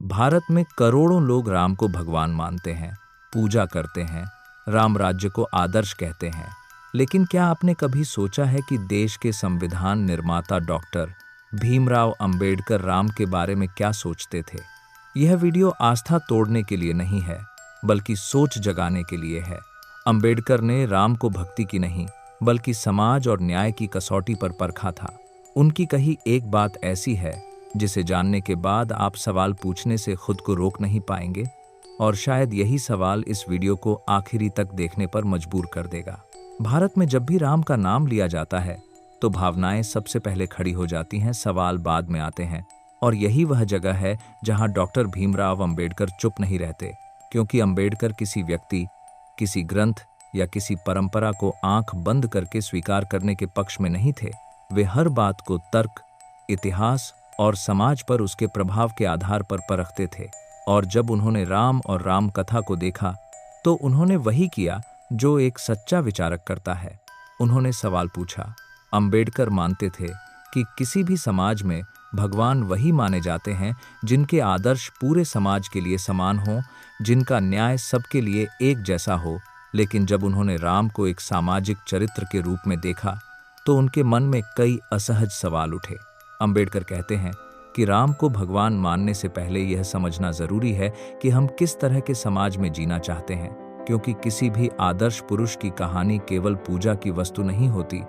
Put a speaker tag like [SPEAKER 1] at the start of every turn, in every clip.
[SPEAKER 1] भारत में करोड़ों लोग राम को भगवान मानते हैं, पूजा करते हैं, राम राज्य को आदर्श कहते हैं। लेकिन क्या आपने कभी सोचा है कि देश के संविधान निर्माता डॉक्टर भीमराव अंबेडकर राम के बारे में क्या सोचते थे? यह वीडियो आस्था तोड़ने के लिए नहीं है, बल्कि सोच जगाने के लिए है। अंबेडकर ने राम को भक्ति की नहीं, बल्कि समाज और न्याय की कसौटी पर परखा था। उनकी कही एक बात ऐसी है जिसे जानने के बाद आप सवाल पूछने से खुद को रोक नहीं पाएंगे, और शायद यही सवाल इस वीडियो को आखिरी तक देखने पर मजबूर कर देगा। भारत में जब भी राम का नाम लिया जाता है तो भावनाएं सबसे पहले खड़ी हो जाती हैं, सवाल बाद में आते हैं। और यही वह जगह है जहां डॉक्टर भीमराव अंबेडकर चुप नहीं रहते, क्योंकि अंबेडकर किसी व्यक्ति, किसी ग्रंथ या किसी परंपरा को आंख बंद करके स्वीकार करने के पक्ष में नहीं थे। वे हर बात को तर्क, इतिहास और समाज पर उसके प्रभाव के आधार पर परखते थे। और जब उन्होंने राम और राम कथा को देखा तो उन्होंने वही किया जो एक सच्चा विचारक करता है। उन्होंने सवाल पूछा। अंबेडकर मानते थे कि किसी भी समाज में भगवान वही माने जाते हैं जिनके आदर्श पूरे समाज के लिए समान हो, जिनका न्याय सबके लिए एक जैसा हो। लेकिन जब उन्होंने राम को एक सामाजिक चरित्र के रूप में देखा तो उनके मन में कई असहज सवाल उठे। अंबेडकर कहते हैं कि राम को भगवान मानने से पहले यह समझना जरूरी है कि हम किस तरह के समाज में जीना चाहते हैं, क्योंकि किसी भी आदर्श पुरुष की कहानी केवल पूजा की वस्तु नहीं होती,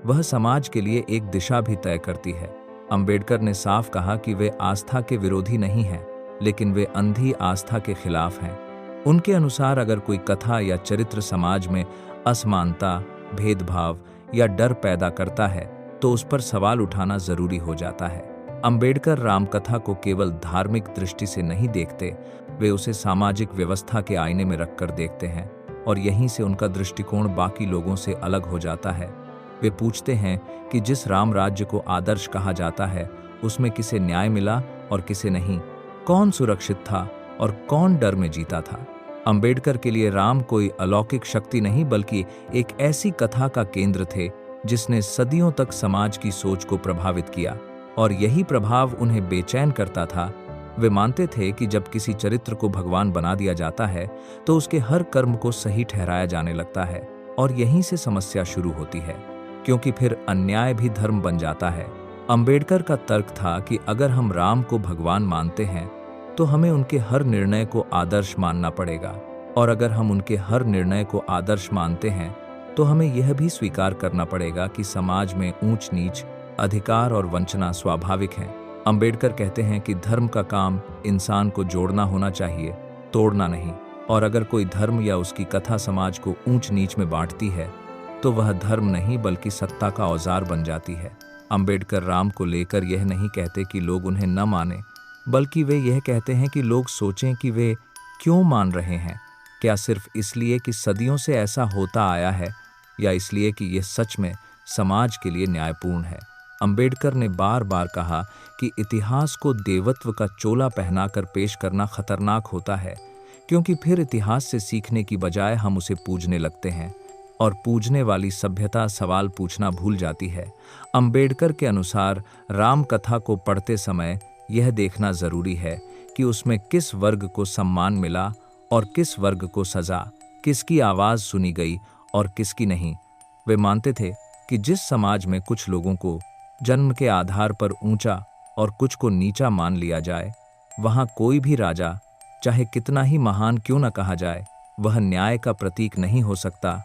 [SPEAKER 1] वह समाज के लिए एक दिशा भी तय करती है। अंबेडकर ने साफ कहा कि वे आस्था के विरोधी नहीं हैं, लेकिन वे अंधी आस्था के खिलाफ हैं। उनके अनुसार अगर कोई कथा या चरित्र समाज में असमानता, भेदभाव या डर पैदा करता है तो उस पर सवाल उठाना जरूरी हो जाता है। अंबेडकर रामकथा को केवल धार्मिक दृष्टि से नहीं देखते, वे उसे सामाजिक व्यवस्था के आईने में रखकर देखते हैं, और यहीं से उनका दृष्टिकोण बाकी लोगों से अलग हो जाता है। वे पूछते हैं कि जिस राम राज्य को आदर्श कहा जाता है उसमें किसे न्याय मिला और किसे नहीं, कौन सुरक्षित था और कौन डर में जीता था। अंबेडकर के लिए राम कोई अलौकिक शक्ति नहीं, बल्कि एक ऐसी कथा का केंद्र थे जिसने सदियों तक समाज की सोच को प्रभावित किया, और यही प्रभाव उन्हें बेचैन करता था। वे मानते थे कि जब किसी चरित्र को भगवान बना दिया जाता है तो उसके हर कर्म को सही ठहराया जाने लगता है, और यहीं से समस्या शुरू होती है, क्योंकि फिर अन्याय भी धर्म बन जाता है। अंबेडकर का तर्क था कि अगर हम राम को भगवान मानते हैं तो हमें उनके हर निर्णय को आदर्श मानना पड़ेगा, और अगर हम उनके हर निर्णय को आदर्श मानते हैं तो हमें यह भी स्वीकार करना पड़ेगा कि समाज में ऊंच नीच, अधिकार और वंचना स्वाभाविक हैं। अंबेडकर कहते हैं कि धर्म का काम इंसान को जोड़ना होना चाहिए, तोड़ना नहीं। और अगर कोई धर्म या उसकी कथा समाज को ऊंच नीच में बांटती है तो वह धर्म नहीं बल्कि सत्ता का औजार बन जाती है। अंबेडकर राम को लेकर यह नहीं कहते कि लोग उन्हें न माने, बल्कि वे यह कहते हैं कि लोग सोचें कि वे क्यों मान रहे हैं। क्या सिर्फ इसलिए कि सदियों से ऐसा होता आया है, या इसलिए कि यह सच में समाज के लिए न्यायपूर्ण है। अंबेडकर ने बार बार कहा कि इतिहास को देवत्व का चोला पहनाकर पेश करना खतरनाक होता है, क्योंकि फिर इतिहास से सीखने की बजाय हम उसे पूजने लगते हैं, और पूजने वाली सभ्यता सवाल पूछना भूल जाती है। अंबेडकर के अनुसार राम कथा को पढ़ते समय यह देखना जरूरी है कि उसमें किस वर्ग को सम्मान मिला और किस वर्ग को सजा, किसकी आवाज सुनी गई और किसकी नहीं। वे मानते थे कि जिस समाज में कुछ लोगों को जन्म के आधार पर ऊंचा और कुछ को नीचा मान लिया जाए, वहां कोई भी राजा, चाहे कितना ही महान क्यों न कहा जाए, वह न्याय का प्रतीक नहीं हो सकता।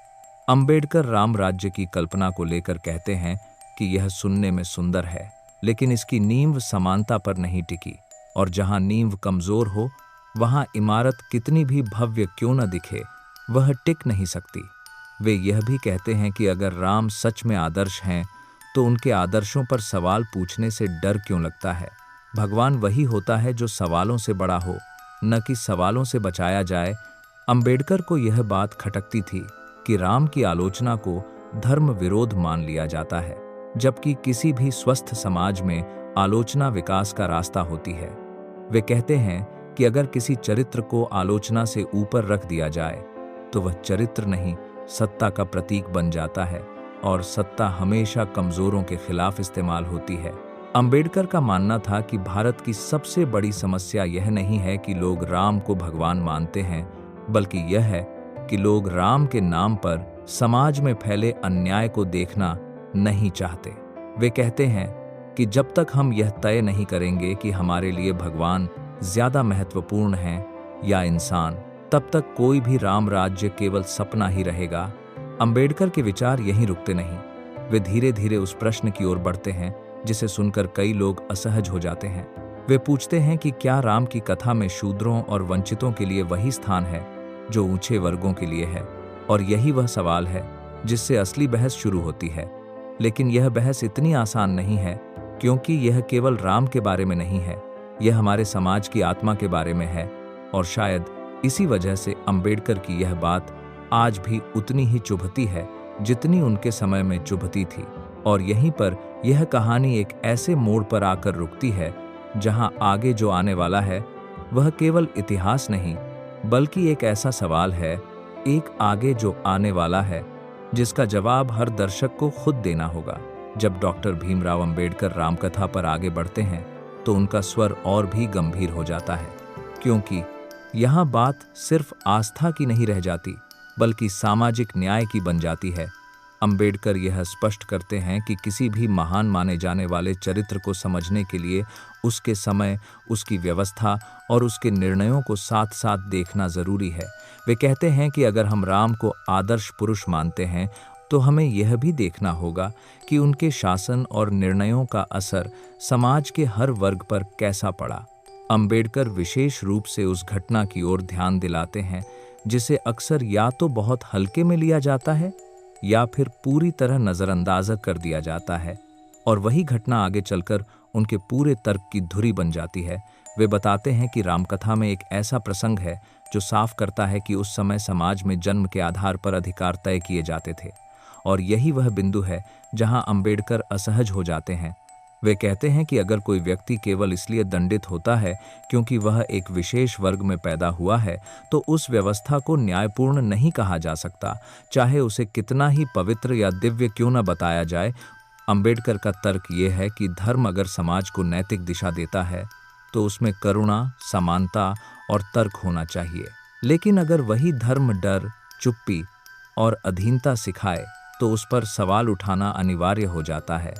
[SPEAKER 1] अंबेडकर राम राज्य की कल्पना को लेकर कहते हैं कि यह सुनने में सुंदर है, लेकिन इसकी नींव समानता पर नहीं टिकी, और जहां नींव कमजोर हो वहां इमारत कितनी भी भव्य क्यों न दिखे, वह टिक नहीं सकती। वे यह भी कहते हैं कि अगर राम सच में आदर्श हैं तो उनके आदर्शों पर सवाल पूछने से डर क्यों लगता है। भगवान वही होता है जो सवालों से बड़ा हो, न कि सवालों से बचाया जाए। अंबेडकर को यह बात खटकती थी कि राम की आलोचना को धर्म विरोध मान लिया जाता है, जबकि किसी भी स्वस्थ समाज में आलोचना विकास का रास्ता होती है। वे कहते हैं कि अगर किसी चरित्र को आलोचना से ऊपर रख दिया जाए तो वह चरित्र नहीं, सत्ता का प्रतीक बन जाता है, और सत्ता हमेशा कमजोरों के खिलाफ इस्तेमाल होती है। अंबेडकर का मानना था कि भारत की सबसे बड़ी समस्या यह नहीं है कि लोग राम को भगवान मानते हैं, बल्कि यह है कि लोग राम के नाम पर समाज में फैले अन्याय को देखना नहीं चाहते। वे कहते हैं कि जब तक हम यह तय नहीं करेंगे कि हमारे लिए भगवान ज्यादा महत्वपूर्ण हैं या इंसान, तब तक कोई भी राम राज्य केवल सपना ही रहेगा। अंबेडकर के विचार यहीं रुकते नहीं। वे धीरे धीरे उस प्रश्न की ओर बढ़ते हैं जिसे सुनकर कई लोग असहज हो जाते हैं। वे पूछते हैं कि क्या राम की कथा में शूद्रों और वंचितों के लिए वही स्थान है जो ऊंचे वर्गों के लिए है। और यही वह सवाल है जिससे असली बहस शुरू होती है। लेकिन यह बहस इतनी आसान नहीं है, क्योंकि यह केवल राम के बारे में नहीं है, यह हमारे समाज की आत्मा के बारे में है। और शायद इसी वजह से अंबेडकर की यह बात आज भी उतनी ही चुभती है जितनी उनके समय में चुभती थी। और यहीं पर यह कहानी एक ऐसे मोड़ पर आकर रुकती है जहां आगे जो आने वाला है वह केवल इतिहास नहीं, बल्कि एक ऐसा सवाल है, एक आगे जो आने वाला है जिसका जवाब हर दर्शक को खुद देना होगा। जब डॉक्टर भीमराव अंबेडकर रामकथा पर आगे बढ़ते हैं तो उनका स्वर और भी गंभीर हो जाता है, क्योंकि यहाँ बात सिर्फ आस्था की नहीं रह जाती, बल्कि सामाजिक न्याय की बन जाती है। अंबेडकर यह स्पष्ट करते हैं कि किसी भी महान माने जाने वाले चरित्र को समझने के लिए उसके समय, उसकी व्यवस्था और उसके निर्णयों को साथ साथ देखना जरूरी है। वे कहते हैं कि अगर हम राम को आदर्श पुरुष मानते हैं तो हमें यह भी देखना होगा कि उनके शासन और निर्णयों का असर समाज के हर वर्ग पर कैसा पड़ा। अंबेडकर विशेष रूप से उस घटना की ओर ध्यान दिलाते हैं जिसे अक्सर या तो बहुत हल्के में लिया जाता है या फिर पूरी तरह नजरअंदाज कर दिया जाता है। और वही घटना आगे चलकर उनके पूरे तर्क की धुरी बन जाती है। वे बताते हैं कि रामकथा में एक ऐसा प्रसंग है जो साफ करता है कि उस समय समाज में जन्म के आधार पर अधिकार तय किए जाते थे। और यही वह बिंदु है जहां अंबेडकर असहज हो जाते हैं। वे कहते हैं कि अगर कोई व्यक्ति केवल इसलिए दंडित होता है क्योंकि वह एक विशेष वर्ग में पैदा हुआ है, तो उस व्यवस्था को न्यायपूर्ण नहीं कहा जा सकता, चाहे उसे कितना ही पवित्र या दिव्य क्यों न बताया जाए। अंबेडकर का तर्क ये है कि धर्म अगर समाज को नैतिक दिशा देता है तो उसमें करुणा, समानता और तर्क होना चाहिए। लेकिन अगर वही धर्म डर, चुप्पी और अधीनता सिखाए तो उस पर सवाल उठाना अनिवार्य हो जाता है।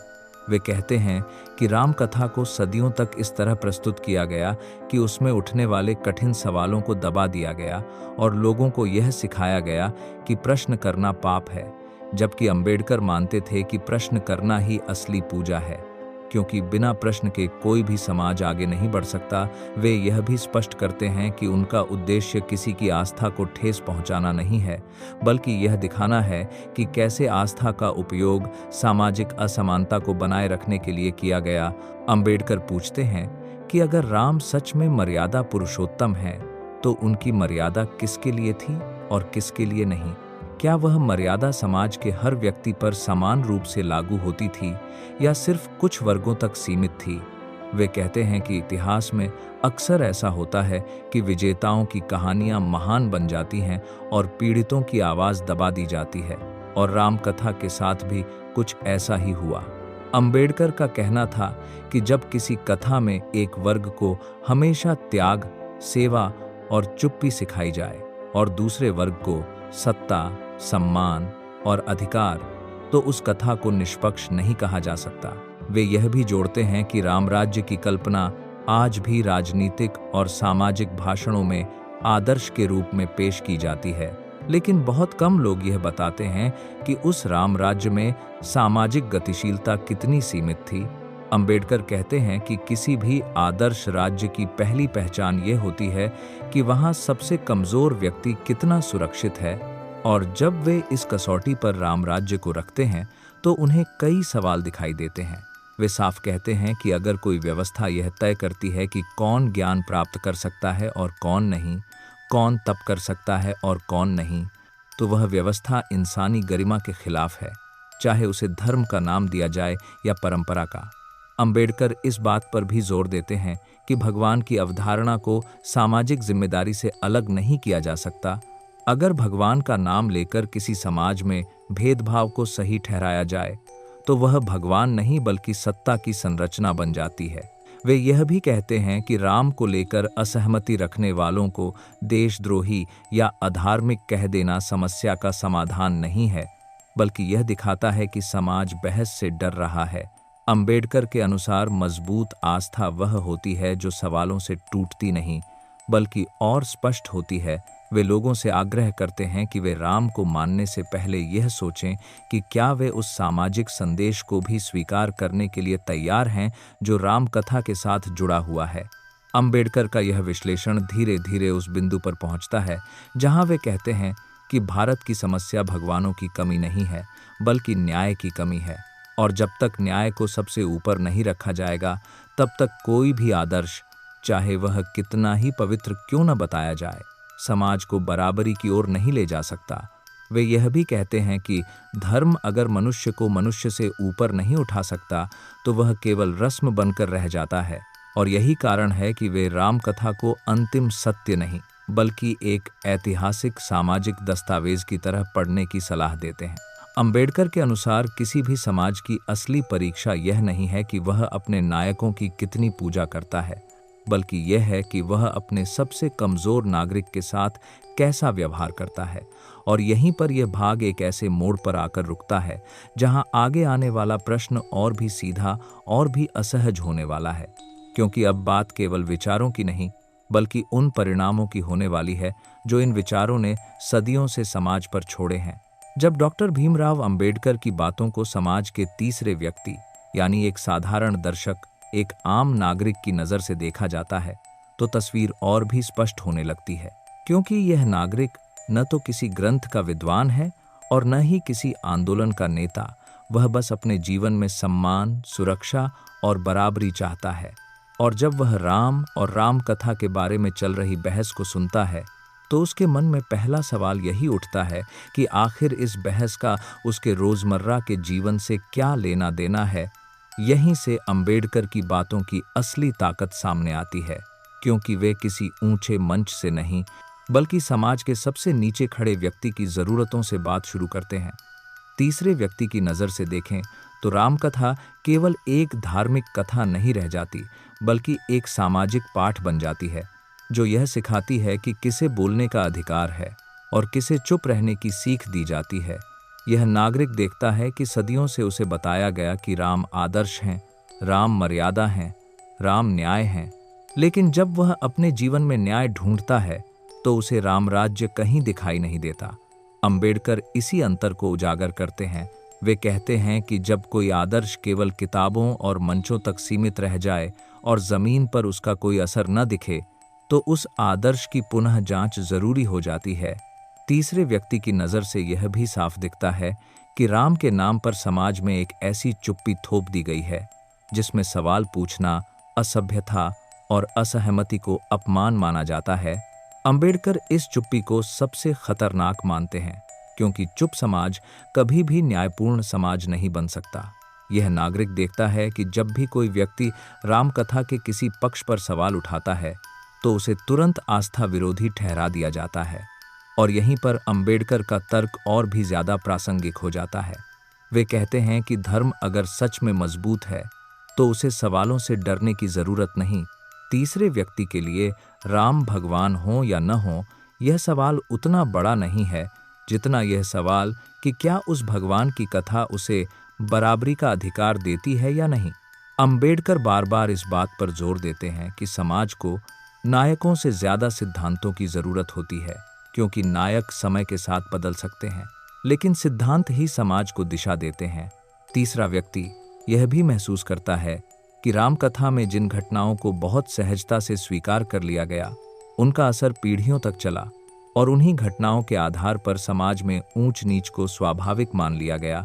[SPEAKER 1] वे कहते हैं कि राम कथा को सदियों तक इस तरह प्रस्तुत किया गया कि उसमें उठने वाले कठिन सवालों को दबा दिया गया और लोगों को यह सिखाया गया कि प्रश्न करना पाप है, जबकि अंबेडकर मानते थे कि प्रश्न करना ही असली पूजा है, क्योंकि बिना प्रश्न के कोई भी समाज आगे नहीं बढ़ सकता। वे यह भी स्पष्ट करते हैं कि उनका उद्देश्य किसी की आस्था को ठेस पहुंचाना नहीं है, बल्कि यह दिखाना है कि कैसे आस्था का उपयोग सामाजिक असमानता को बनाए रखने के लिए किया गया। अंबेडकर पूछते हैं कि अगर राम सच में मर्यादा पुरुषोत्तम है तो उनकी मर्यादा किसके लिए थी और किसके लिए नहीं? क्या वह मर्यादा समाज के हर व्यक्ति पर समान रूप से लागू होती थी या सिर्फ कुछ वर्गों तक सीमित थी? वे कहते हैं कि इतिहास में अक्सर ऐसा होता है कि विजेताओं की कहानियां महान बन जाती हैं और पीड़ितों की आवाज दबा दी जाती है, और राम कथा के साथ भी कुछ ऐसा ही हुआ। अंबेडकर का कहना था कि जब किसी कथा में एक वर्ग को हमेशा त्याग, सेवा और चुप्पी सिखाई जाए और दूसरे वर्ग को सत्ता, सम्मान और अधिकार, तो उस कथा को निष्पक्ष नहीं कहा जा सकता। वे यह भी जोड़ते हैं कि रामराज्य की कल्पना आज भी राजनीतिक और सामाजिक भाषणों में आदर्श के रूप में पेश की जाती है, लेकिन बहुत कम लोग यह बताते हैं कि उस रामराज्य में सामाजिक गतिशीलता कितनी सीमित थी। अंबेडकर कहते हैं कि किसी भी आदर्श राज्य की पहली पहचान ये होती है कि वहाँ सबसे कमजोर व्यक्ति कितना सुरक्षित है, और जब वे इस कसौटी पर रामराज्य को रखते हैं तो उन्हें कई सवाल दिखाई देते हैं। वे साफ कहते हैं कि अगर कोई व्यवस्था यह तय करती है कि कौन ज्ञान प्राप्त कर सकता है और कौन नहीं, कौन तप कर सकता है और कौन नहीं, तो वह व्यवस्था इंसानी गरिमा के खिलाफ है, चाहे उसे धर्म का नाम दिया जाए या परंपरा का। अंबेडकर इस बात पर भी जोर देते हैं कि भगवान की अवधारणा को सामाजिक जिम्मेदारी से अलग नहीं किया जा सकता। अगर भगवान का नाम लेकर किसी समाज में भेदभाव को सही ठहराया जाए तो वह भगवान नहीं बल्कि सत्ता की संरचना बन जाती है। वे यह भी कहते हैं कि राम को लेकर असहमति रखने वालों को देशद्रोही या अधार्मिक कह देना समस्या का समाधान नहीं है, बल्कि यह दिखाता है कि समाज बहस से डर रहा है। अंबेडकर के अनुसार मजबूत आस्था वह होती है जो सवालों से टूटती नहीं, बल्कि और स्पष्ट होती है। वे लोगों से आग्रह करते हैं कि वे राम को मानने से पहले यह सोचें कि क्या वे उस सामाजिक संदेश को भी स्वीकार करने के लिए तैयार हैं जो राम कथा के साथ जुड़ा हुआ है। अंबेडकर का यह विश्लेषण धीरे धीरे उस बिंदु पर पहुंचता है जहां वे कहते हैं कि भारत की समस्या भगवानों की कमी नहीं है, बल्कि न्याय की कमी है, और जब तक न्याय को सबसे ऊपर नहीं रखा जाएगा, तब तक कोई भी आदर्श, चाहे वह कितना ही पवित्र क्यों न बताया जाए, समाज को बराबरी की ओर नहीं ले जा सकता। वे यह भी कहते हैं कि धर्म अगर मनुष्य को मनुष्य से ऊपर नहीं उठा सकता, तो वह केवल रस्म बनकर रह जाता है, और यही कारण है कि वे राम कथा को अंतिम सत्य नहीं, बल्कि एक ऐतिहासिक सामाजिक दस्तावेज की तरह पढ़ने की सलाह देते हैं। अंबेडकर के अनुसार किसी भी समाज की असली परीक्षा यह नहीं है कि वह अपने नायकों की कितनी पूजा करता है, बल्कि यह है कि वह अपने सबसे कमजोर नागरिक के साथ कैसा व्यवहार करता है। और यहीं पर यह भाग एक ऐसे मोड़ पर आकर रुकता है जहां आगे आने वाला प्रश्न और भी सीधा और भी असहज होने वाला है, क्योंकि अब बात केवल विचारों की नहीं, बल्कि उन परिणामों की होने वाली है जो इन विचारों ने सदियों से समाज पर छोड़े हैं। जब डॉक्टर भीमराव अंबेडकर की बातों को समाज के तीसरे व्यक्ति यानी एक साधारण दर्शक, एक आम नागरिक की नज़र से देखा जाता है, तो तस्वीर और भी स्पष्ट होने लगती है, क्योंकि यह नागरिक न तो किसी ग्रंथ का विद्वान है और न ही किसी आंदोलन का नेता। वह बस अपने जीवन में सम्मान, सुरक्षा और बराबरी चाहता है। और जब वह राम और राम कथा के बारे में चल रही बहस को सुनता है, तो उसके मन में पहला सवाल यही उठता है कि आखिर इस बहस का उसके रोजमर्रा के जीवन से क्या लेना देना है। यहीं से अंबेडकर की बातों की असली ताकत सामने आती है, क्योंकि वे किसी ऊंचे मंच से नहीं, बल्कि समाज के सबसे नीचे खड़े व्यक्ति की जरूरतों से बात शुरू करते हैं। तीसरे व्यक्ति की नज़र से देखें तो रामकथा केवल एक धार्मिक कथा नहीं रह जाती, बल्कि एक सामाजिक पाठ बन जाती है, जो यह सिखाती है कि किसे बोलने का अधिकार है और किसे चुप रहने की सीख दी जाती है। यह नागरिक देखता है कि सदियों से उसे बताया गया कि राम आदर्श हैं, राम मर्यादा हैं, राम न्याय हैं, लेकिन जब वह अपने जीवन में न्याय ढूंढता है तो उसे राम राज्य कहीं दिखाई नहीं देता। अंबेडकर इसी अंतर को उजागर करते हैं। वे कहते हैं कि जब कोई आदर्श केवल किताबों और मंचों तक सीमित रह जाए और जमीन पर उसका कोई असर न दिखे, तो उस आदर्श की पुनः जांच जरूरी हो जाती है। तीसरे व्यक्ति की नज़र से यह भी साफ दिखता है कि राम के नाम पर समाज में एक ऐसी चुप्पी थोप दी गई है जिसमें सवाल पूछना असभ्यता और असहमति को अपमान माना जाता है। अंबेडकर इस चुप्पी को सबसे खतरनाक मानते हैं, क्योंकि चुप समाज कभी भी न्यायपूर्ण समाज नहीं बन सकता। यह नागरिक देखता है कि जब भी कोई व्यक्ति रामकथा के किसी पक्ष पर सवाल उठाता है, तो उसे तुरंत आस्था विरोधी ठहरा दिया जाता है। और यहीं पर अंबेडकर का तर्क और भी ज्यादा प्रासंगिक हो जाता है। वे कहते हैं कि धर्म अगर सच में मजबूत है, तो उसे सवालों से डरने की जरूरत नहीं। तीसरे व्यक्ति के लिए राम भगवान हो या न हो, यह सवाल उतना बड़ा नहीं है जितना यह सवाल कि क्या उस भगवान की कथा उसे बराबरी का अधिकार देती है या नहीं। अंबेडकर बार बार इस बात पर जोर देते हैं कि समाज को नायकों से ज्यादा सिद्धांतों की जरूरत होती है, क्योंकि नायक समय के साथ बदल सकते हैं, लेकिन सिद्धांत ही समाज को दिशा देते हैं। तीसरा व्यक्ति यह भी महसूस करता है कि रामकथा में जिन घटनाओं को बहुत सहजता से स्वीकार कर लिया गया, उनका असर पीढ़ियों तक चला, और उन्हीं घटनाओं के आधार पर समाज में ऊंच नीच को स्वाभाविक मान लिया गया।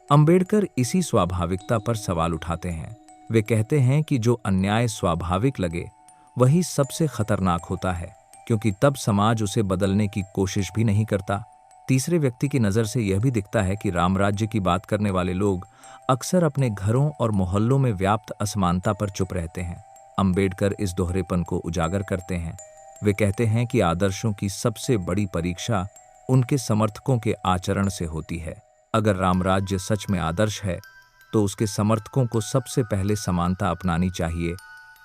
[SPEAKER 1] अंबेडकर इसी स्वाभाविकता पर सवाल उठाते हैं। वे कहते हैं कि जो अन्याय स्वाभाविक लगे, वही सबसे खतरनाक होता है, क्योंकि तब समाज उसे बदलने की कोशिश भी नहीं करता। तीसरे व्यक्ति की नज़र से यह भी दिखता है कि राम राज्य की बात करने वाले लोग अक्सर अपने घरों और मोहल्लों में व्याप्त असमानता पर चुप रहते हैं। अंबेडकर इस दोहरेपन को उजागर करते हैं। वे कहते हैं कि आदर्शों की सबसे बड़ी परीक्षा उनके समर्थकों के आचरण से होती है। अगर राम राज्य सच में आदर्श है, तो उसके समर्थकों को सबसे पहले समानता अपनानी चाहिए।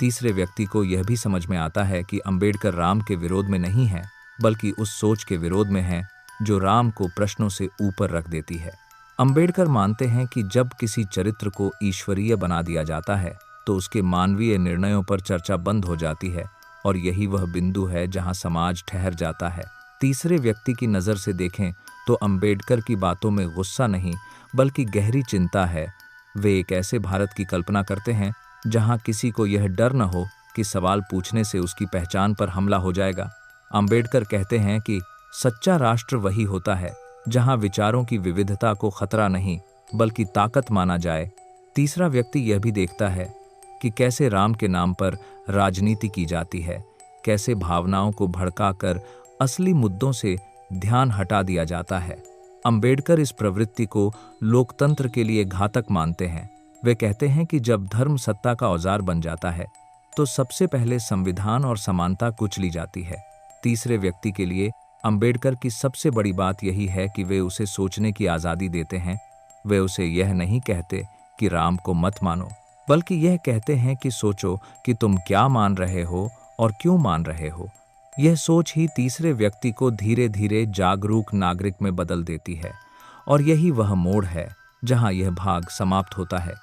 [SPEAKER 1] तीसरे व्यक्ति को यह भी समझ में आता है कि अंबेडकर राम के विरोध में नहीं है, बल्कि उस सोच के विरोध में है जो राम को प्रश्नों से ऊपर रख देती है। अंबेडकर मानते हैं कि जब किसी चरित्र को ईश्वरीय बना दिया जाता है तो उसके मानवीय निर्णयों पर चर्चा बंद हो जाती है, और यही वह बिंदु है जहां समाज ठहर जाता है। तीसरे व्यक्ति की नज़र से देखें तो अंबेडकर की बातों में गुस्सा नहीं, बल्कि गहरी चिंता है। वे एक ऐसे भारत की कल्पना करते हैं जहां किसी को यह डर न हो कि सवाल पूछने से उसकी पहचान पर हमला हो जाएगा। अंबेडकर कहते हैं कि सच्चा राष्ट्र वही होता है जहां विचारों की विविधता को खतरा नहीं, बल्कि ताकत माना जाए। तीसरा व्यक्ति यह भी देखता है कि कैसे राम के नाम पर राजनीति की जाती है, कैसे भावनाओं को भड़काकर असली मुद्दों से ध्यान हटा दिया जाता है। अंबेडकर इस प्रवृत्ति को लोकतंत्र के लिए घातक मानते हैं। वे कहते हैं कि जब धर्म सत्ता का औजार बन जाता है तो सबसे पहले संविधान और समानता कुचली जाती है। तीसरे व्यक्ति के लिए अंबेडकर की सबसे बड़ी बात यही है कि वे उसे सोचने की आज़ादी देते हैं। वे उसे यह नहीं कहते कि राम को मत मानो, बल्कि यह कहते हैं कि सोचो कि तुम क्या मान रहे हो और क्यों मान रहे हो। यह सोच ही तीसरे व्यक्ति को धीरे धीरे जागरूक नागरिक में बदल देती है, और यही वह मोड़ है जहां यह भाग समाप्त होता है,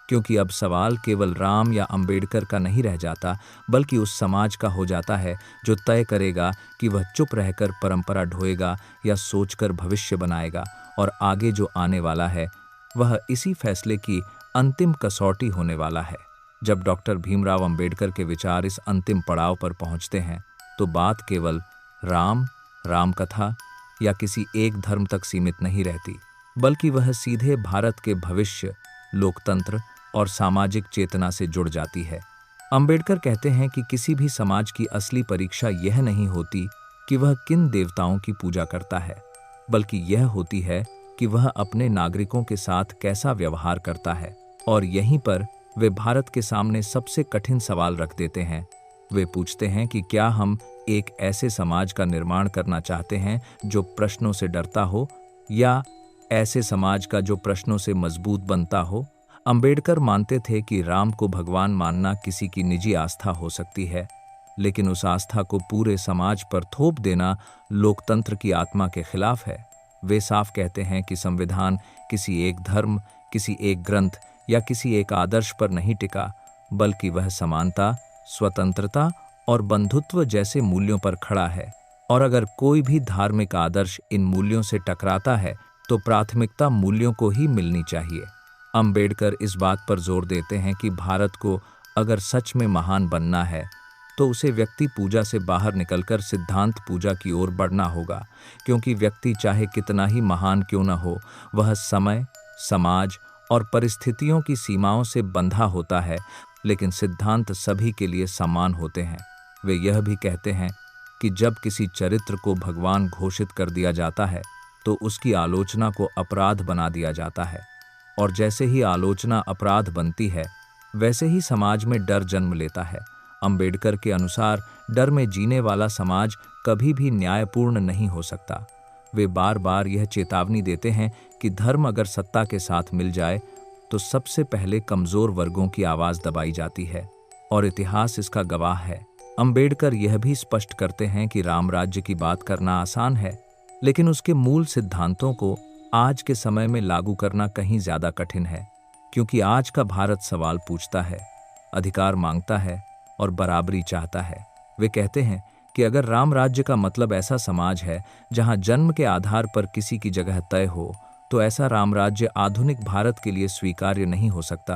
[SPEAKER 1] क्योंकि अब सवाल केवल राम या अंबेडकर का नहीं रह जाता, बल्कि उस समाज का हो जाता है जो तय करेगा कि वह चुप रहकर परंपरा ढोएगा या सोचकर भविष्य बनाएगा। और आगे जो आने वाला है वह इसी फैसले की अंतिम कसौटी होने वाला है। जब डॉक्टर भीमराव अंबेडकर के विचार इस अंतिम पड़ाव पर पहुंचते हैं तो बात केवल राम कथा या किसी एक धर्म तक सीमित नहीं रहती, बल्कि वह सीधे भारत के भविष्य, लोकतंत्र और सामाजिक चेतना से जुड़ जाती है। अंबेडकर कहते हैं कि किसी भी समाज की असली परीक्षा यह नहीं होती कि वह किन देवताओं की पूजा करता है, बल्कि यह होती है कि वह अपने नागरिकों के साथ कैसा व्यवहार करता है। और यहीं पर वे भारत के सामने सबसे कठिन सवाल रख देते हैं। वे पूछते हैं कि क्या हम एक ऐसे समाज का निर्माण करना चाहते हैं जो प्रश्नों से डरता हो, या ऐसे समाज का जो प्रश्नों से मजबूत बनता हो। अंबेडकर मानते थे कि राम को भगवान मानना किसी की निजी आस्था हो सकती है, लेकिन उस आस्था को पूरे समाज पर थोप देना लोकतंत्र की आत्मा के खिलाफ है। वे साफ कहते हैं कि संविधान किसी एक धर्म, किसी एक ग्रंथ या किसी एक आदर्श पर नहीं टिका, बल्कि वह समानता, स्वतंत्रता और बंधुत्व जैसे मूल्यों पर खड़ा है। और अगर कोई भी धार्मिक आदर्श इन मूल्यों से टकराता है तो प्राथमिकता मूल्यों को ही मिलनी चाहिए। अंबेडकर इस बात पर जोर देते हैं कि भारत को अगर सच में महान बनना है तो उसे व्यक्ति पूजा से बाहर निकलकर सिद्धांत पूजा की ओर बढ़ना होगा, क्योंकि व्यक्ति चाहे कितना ही महान क्यों न हो, वह समय, समाज और परिस्थितियों की सीमाओं से बंधा होता है, लेकिन सिद्धांत सभी के लिए समान होते हैं। वे यह भी कहते हैं कि जब किसी चरित्र को भगवान घोषित कर दिया जाता है तो उसकी आलोचना को अपराध बना दिया जाता है, और जैसे ही आलोचना अपराध बनती है वैसे ही समाज में डर जन्म लेता है। अंबेडकर के अनुसार डर में जीने वाला समाज कभी भी न्यायपूर्ण नहीं हो सकता। वे बार बार यह चेतावनी देते हैं कि धर्म अगर सत्ता के साथ मिल जाए तो सबसे पहले कमजोर वर्गों की आवाज दबाई जाती है, और इतिहास इसका गवाह है। अंबेडकर यह भी स्पष्ट करते हैं कि राम राज्य की बात करना आसान है, लेकिन उसके मूल सिद्धांतों को आज के समय में लागू करना कहीं ज्यादा कठिन है, क्योंकि आज का भारत सवाल पूछता है, अधिकार मांगता है और बराबरी चाहता है। वे कहते हैं कि अगर राम राज्य का मतलब ऐसा समाज है जहां जन्म के आधार पर किसी की जगह तय हो, तो ऐसा राम राज्य आधुनिक भारत के लिए स्वीकार्य नहीं हो सकता।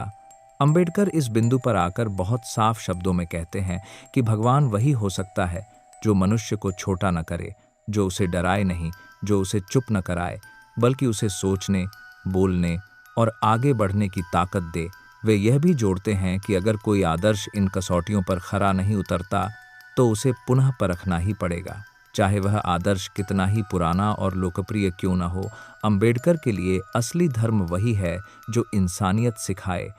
[SPEAKER 1] अंबेडकर इस बिंदु पर आकर बहुत साफ शब्दों में कहते हैं कि भगवान वही हो सकता है जो मनुष्य को छोटा न करे, जो उसे डराए नहीं, जो उसे चुप न कराए, बल्कि उसे सोचने, बोलने और आगे बढ़ने की ताकत दे। वे यह भी जोड़ते हैं कि अगर कोई आदर्श इन कसौटियों पर खरा नहीं उतरता तो उसे पुनः परखना ही पड़ेगा, चाहे वह आदर्श कितना ही पुराना और लोकप्रिय क्यों न हो। अंबेडकर के लिए असली धर्म वही है जो इंसानियत सिखाए,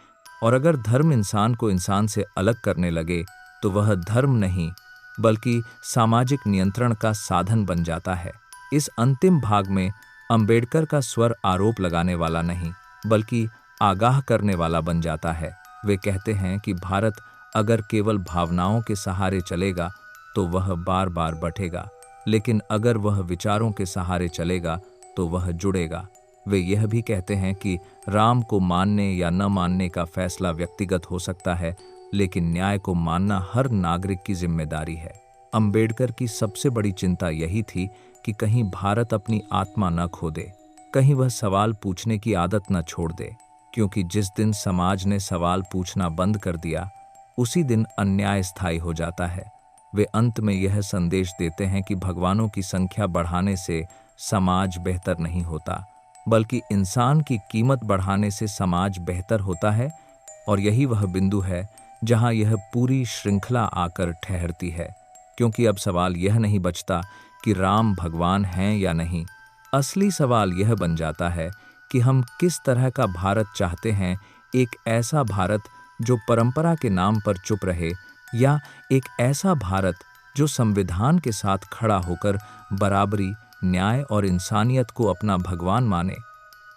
[SPEAKER 1] और अगर धर्म इंसान को इंसान से अलग करने लगे तो वह धर्म नहीं बल्कि सामाजिक नियंत्रण का साधन बन जाता है। इस अंतिम भाग में अंबेडकर का स्वर आरोप लगाने वाला नहीं, बल्कि आगाह करने वाला बन जाता है। वे कहते हैं कि भारत अगर केवल भावनाओं के सहारे चलेगा तो वह बार बार बंटेगा, लेकिन अगर वह विचारों के सहारे चलेगा तो वह जुड़ेगा। वे यह भी कहते हैं कि राम को मानने या न मानने का फैसला व्यक्तिगत हो सकता है, लेकिन न्याय को मानना हर नागरिक की जिम्मेदारी है। अंबेडकर की सबसे बड़ी चिंता यही थी कि कहीं भारत अपनी आत्मा न खो दे, कहीं वह सवाल पूछने की आदत न छोड़ दे, क्योंकि जिस दिन समाज ने सवाल पूछना बंद कर दिया, उसी दिन अन्याय स्थायी हो जाता है। वे अंत में यह संदेश देते हैं कि भगवानों की संख्या बढ़ाने से समाज बेहतर नहीं होता, बल्कि इंसान की कीमत बढ़ाने से समाज बेहतर होता है। और यही वह बिंदु है जहां यह पूरी श्रृंखला आकर ठहरती है, क्योंकि अब सवाल यह नहीं बचता कि राम भगवान हैं या नहीं। असली सवाल यह बन जाता है कि हम किस तरह का भारत चाहते हैं, एक ऐसा भारत जो परंपरा के नाम पर चुप रहे, या एक ऐसा भारत जो संविधान के साथ खड़ा होकर बराबरी, न्याय और इंसानियत को अपना भगवान माने।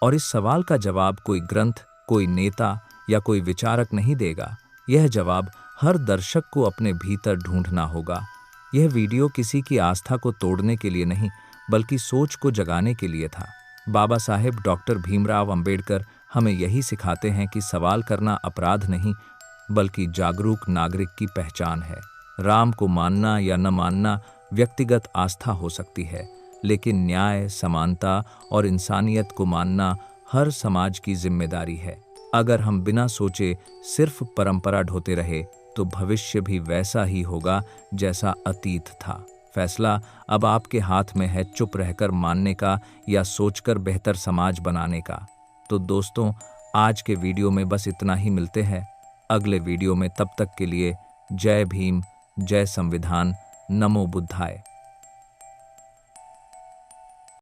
[SPEAKER 1] और इस सवाल का जवाब कोई ग्रंथ, कोई नेता या कोई विचारक नहीं देगा। यह जवाब हर दर्शक को अपने भीतर ढूंढना होगा। यह वीडियो किसी की आस्था को तोड़ने के लिए नहीं, बल्कि सोच को जगाने के लिए था। बाबा साहेब डॉक्टर भीमराव अंबेडकर हमें यही सिखाते हैं कि सवाल करना अपराध नहीं, बल्कि जागरूक नागरिक की पहचान है। राम को मानना या न मानना व्यक्तिगत आस्था हो सकती है, लेकिन न्याय, समानता और इंसानियत को मानना हर समाज की जिम्मेदारी है। अगर हम बिना सोचे सिर्फ परंपरा ढोते रहे तो भविष्य भी वैसा ही होगा जैसा अतीत था। फैसला अब आपके हाथ में है, चुप रहकर मानने का या सोचकर बेहतर समाज बनाने का। तो दोस्तों, आज के वीडियो में बस इतना ही। मिलते हैं अगले वीडियो में। तब तक के लिए जय भीम, जय संविधान, नमो बुद्धाय।